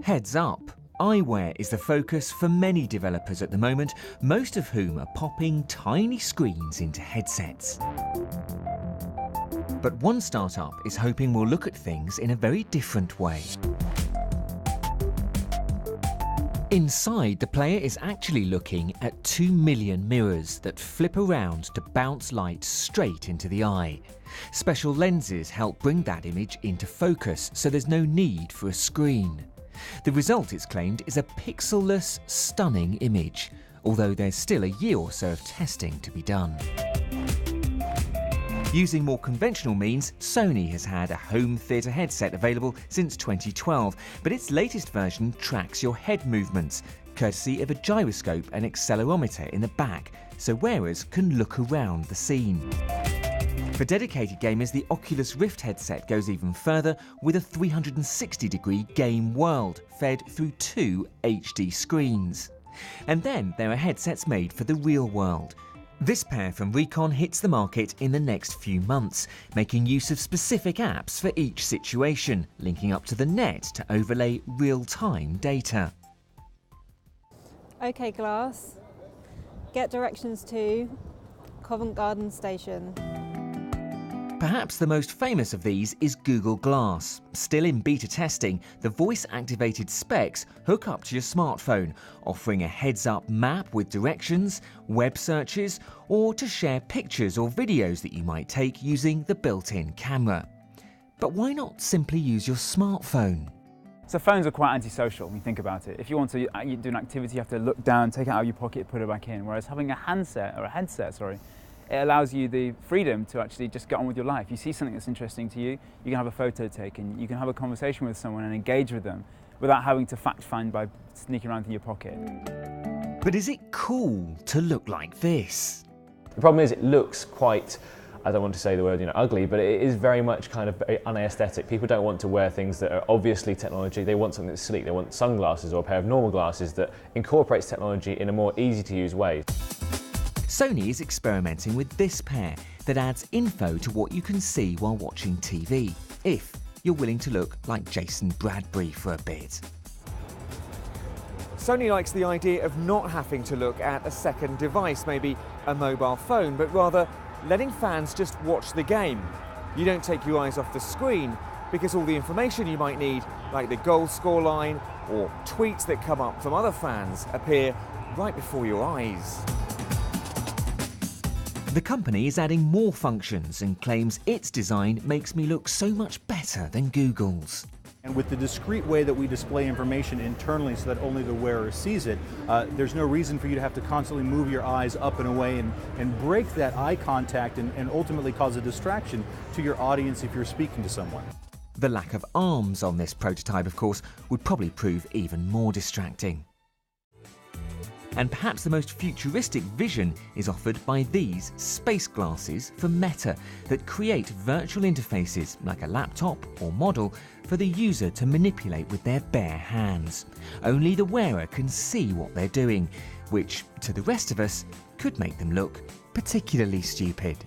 Heads up, eyewear is the focus for many developers at the moment, most of whom are popping tiny screens into headsets. But one startup is hoping we'll look at things in a very different way. Inside, the player is actually looking at 2 million mirrors that flip around to bounce light straight into the eye. Special lenses help bring that image into focus, so there's no need for a screen. The result, it's claimed, is a pixelless, stunning image, although there's still a year or so of testing to be done. Using more conventional means, Sony has had a home theatre headset available since 2012, but its latest version tracks your head movements, courtesy of a gyroscope and accelerometer in the back, so wearers can look around the scene. For dedicated gamers, the Oculus Rift headset goes even further with a 360-degree game world fed through 2 HD screens. And then there are headsets made for the real world. This pair from Recon hits the market in the next few months, making use of specific apps for each situation, linking up to the net to overlay real-time data. OK Glass, get directions to Covent Garden Station. Perhaps the most famous of these is Google Glass. Still in beta testing, the voice-activated specs hook up to your smartphone, offering a heads-up map with directions, web searches, or to share pictures or videos that you might take using the built-in camera. But why not simply use your smartphone? So phones are quite antisocial when you think about it. If you want to do an activity, you have to look down, take it out of your pocket, put it back in. Whereas having a headset, it allows you the freedom to actually just get on with your life. You see something that's interesting to you, you can have a photo taken, you can have a conversation with someone and engage with them without having to fact-find by sneaking around in your pocket. But is it cool to look like this? The problem is it looks quite, I don't want to say the word ugly, but it is very much kind of very unaesthetic. People don't want to wear things that are obviously technology. They want something that's sleek. They want sunglasses or a pair of normal glasses that incorporates technology in a more easy-to-use way. Sony is experimenting with this pair that adds info to what you can see while watching TV, if you're willing to look like Jason Bradbury for a bit. Sony likes the idea of not having to look at a second device, maybe a mobile phone, but rather letting fans just watch the game. You don't take your eyes off the screen because all the information you might need, like the goal scoreline or tweets that come up from other fans, appear right before your eyes. The company is adding more functions and claims its design makes me look so much better than Google's. And with the discrete way that we display information internally so that only the wearer sees it, there's no reason for you to have to constantly move your eyes up and away and break that eye contact and ultimately cause a distraction to your audience if you're speaking to someone. The lack of arms on this prototype, of course, would probably prove even more distracting. And perhaps the most futuristic vision is offered by these space glasses from Meta that create virtual interfaces like a laptop or model for the user to manipulate with their bare hands. Only the wearer can see what they're doing, which to the rest of us could make them look particularly stupid.